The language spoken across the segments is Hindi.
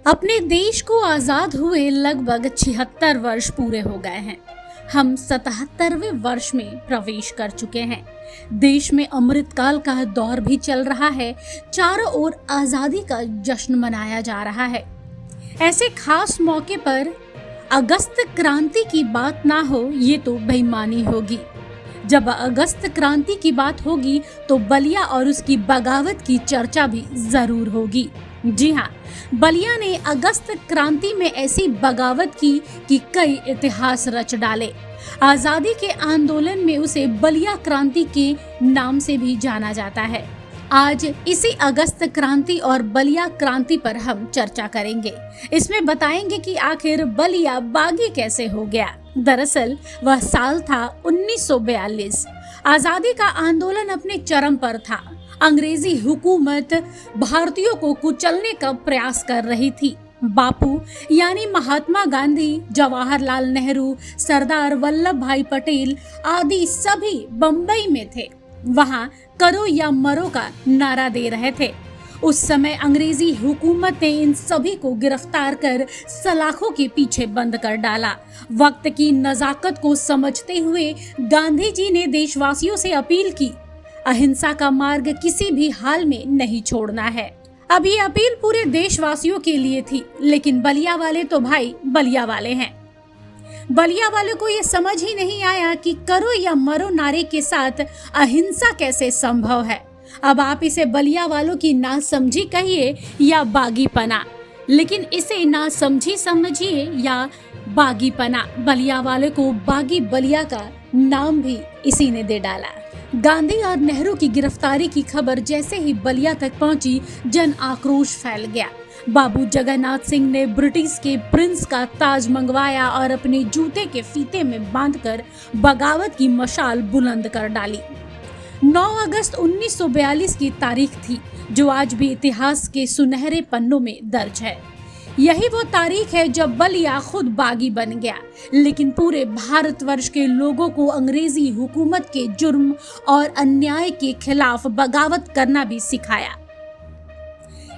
अपने देश को आजाद हुए लगभग 76 वर्ष पूरे हो गए हैं। हम 77वें वर्ष में प्रवेश कर चुके हैं। देश में अमृतकाल का दौर भी चल रहा है। चारों ओर आजादी का जश्न मनाया जा रहा है। ऐसे खास मौके पर अगस्त क्रांति की बात ना हो ये तो बेईमानी होगी। जब अगस्त क्रांति की बात होगी तो बलिया और उसकी बगावत की चर्चा भी जरूर होगी। जी हाँ, बलिया ने अगस्त क्रांति में ऐसी बगावत की कि कई इतिहास रच डाले। आजादी के आंदोलन में उसे बलिया क्रांति के नाम से भी जाना जाता है। आज इसी अगस्त क्रांति और बलिया क्रांति पर हम चर्चा करेंगे। इसमें बताएंगे कि आखिर बलिया बागी कैसे हो गया। दरअसल वह साल था 1942। आजादी का आंदोलन अपने चरम पर था। अंग्रेजी हुकूमत भारतीयों को कुचलने का प्रयास कर रही थी। बापू यानी महात्मा गांधी, जवाहरलाल नेहरू, सरदार वल्लभ भाई पटेल आदि सभी बंबई में थे। वहां करो या मरो का नारा दे रहे थे। उस समय अंग्रेजी हुकूमत ने इन सभी को गिरफ्तार कर सलाखों के पीछे बंद कर डाला। वक्त की नजाकत को समझते हुए गांधी जी ने देशवासियों से अपील की, अहिंसा का मार्ग किसी भी हाल में नहीं छोड़ना है। अब ये अपील पूरे देशवासियों के लिए थी, लेकिन बलिया वाले तो भाई बलिया वाले हैं। बलिया वालों को ये समझ ही नहीं आया कि करो या मरो नारे के साथ अहिंसा कैसे संभव है। अब आप इसे बलिया वालों की नासमझी कहिए या बागीपना, लेकिन इसे नासमझी समझिए या बागीपना, बलिया वाले को बागी बलिया का नाम भी इसी ने दे डाला। गांधी और नेहरू की गिरफ्तारी की खबर जैसे ही बलिया तक पहुंची, जन आक्रोश फैल गया। बाबू जगन्नाथ सिंह ने ब्रिटिश के प्रिंस का ताज मंगवाया और अपने जूते के फीते में बांधकर बगावत की मशाल बुलंद कर डाली। 9 अगस्त 1942 की तारीख थी, जो आज भी इतिहास के सुनहरे पन्नों में दर्ज है। यही वो तारीख है जब बलिया खुद बागी बन गया, लेकिन पूरे भारतवर्ष के लोगों को अंग्रेजी हुकूमत के जुर्म और अन्याय के खिलाफ बगावत करना भी सिखाया।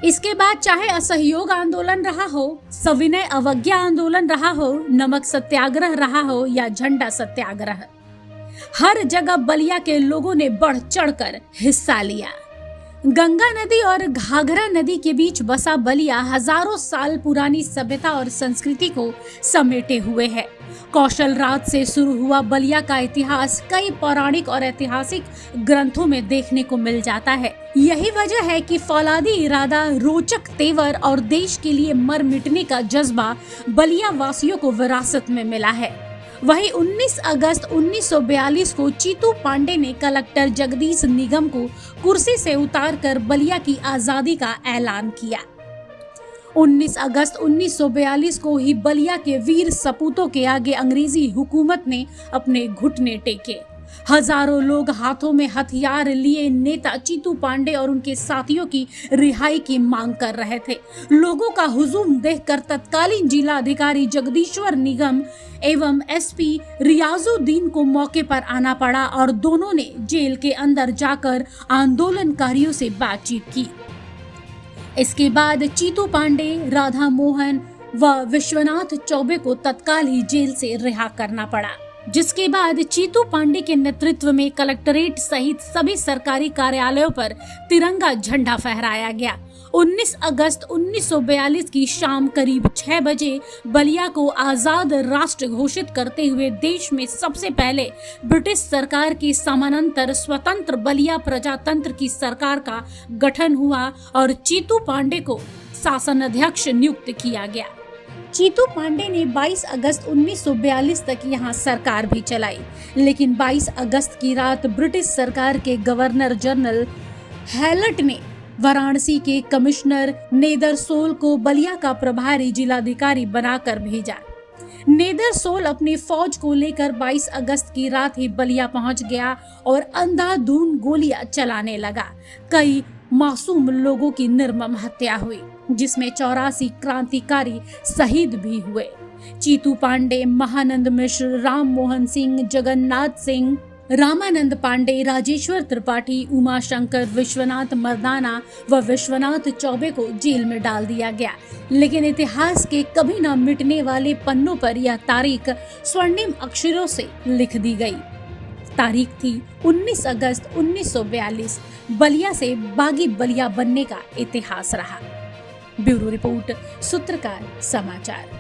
इसके बाद चाहे असहयोग आंदोलन रहा हो, सविनय अवज्ञा आंदोलन रहा हो, नमक सत्याग्रह रहा हो या झंडा सत्याग्रह, हर जगह बलिया के लोगों ने बढ़ चढ़कर हिस्सा लिया। गंगा नदी और घाघरा नदी के बीच बसा बलिया हजारों साल पुरानी सभ्यता और संस्कृति को समेटे हुए है। कौशल राज से शुरू हुआ बलिया का इतिहास कई पौराणिक और ऐतिहासिक ग्रंथों में देखने को मिल जाता है। यही वजह है कि फौलादी इरादा, रोचक तेवर और देश के लिए मर मिटने का जज्बा बलिया वासियों को विरासत में मिला है। वही 19 अगस्त 1942 को चीतू पांडे ने कलेक्टर जगदीश निगम को कुर्सी से उतारकर बलिया की आजादी का ऐलान किया। 19 अगस्त 1942 को ही बलिया के वीर सपूतों के आगे अंग्रेजी हुकूमत ने अपने घुटने टेके। हजारों लोग हाथों में हथियार लिए नेता चीतू पांडे और उनके साथियों की रिहाई की मांग कर रहे थे। लोगों का हुजूम देखकर तत्कालीन जिला अधिकारी जगदीश्वर निगम एवं एसपी रियाजुद्दीन को मौके पर आना पड़ा और दोनों ने जेल के अंदर जाकर आंदोलनकारियों से बातचीत की। इसके बाद चीतू पांडे, राधा मोहन व विश्वनाथ चौबे को तत्काल ही जेल से रिहा करना पड़ा, जिसके बाद चीतू पांडे के नेतृत्व में कलेक्ट्रेट सहित सभी सरकारी कार्यालयों पर तिरंगा झंडा फहराया गया। 19 अगस्त 1942 की शाम करीब 6 बजे बलिया को आजाद राष्ट्र घोषित करते हुए देश में सबसे पहले ब्रिटिश सरकार के समानांतर स्वतंत्र बलिया प्रजातंत्र की सरकार का गठन हुआ और चीतू पांडे को शासन अध्यक्ष नियुक्त किया गया। चीतू पांडे ने 22 अगस्त 1942 तक यहाँ सरकार भी चलाई, लेकिन 22 अगस्त की रात ब्रिटिश सरकार के गवर्नर जनरल हैलट ने वाराणसी के कमिश्नर नेदरसोल को बलिया का प्रभारी जिलाधिकारी बनाकर भेजा। नेदरसोल अपनी फौज को लेकर 22 अगस्त की रात ही बलिया पहुंच गया और अंधाधुंध गोलियां चलाने लगा। कई मासूम लोगों की निर्मम हत्या हुई, जिसमें 84 क्रांतिकारी शहीद भी हुए। चीतू पांडे, महानंद मिश्र, राम मोहन सिंह, जगन्नाथ सिंह रामानंद पांडे, राजेश्वर त्रिपाठी, उमाशंकर, विश्वनाथ मर्दाना व विश्वनाथ चौबे को जेल में डाल दिया गया। लेकिन इतिहास के कभी न मिटने वाले पन्नों पर यह तारीख स्वर्णिम अक्षरों से लिख दी गई। तारीख थी 19 अगस्त 1942। बलिया से बागी बलिया बनने का इतिहास रहा। ब्यूरो रिपोर्ट, सूत्रकार समाचार।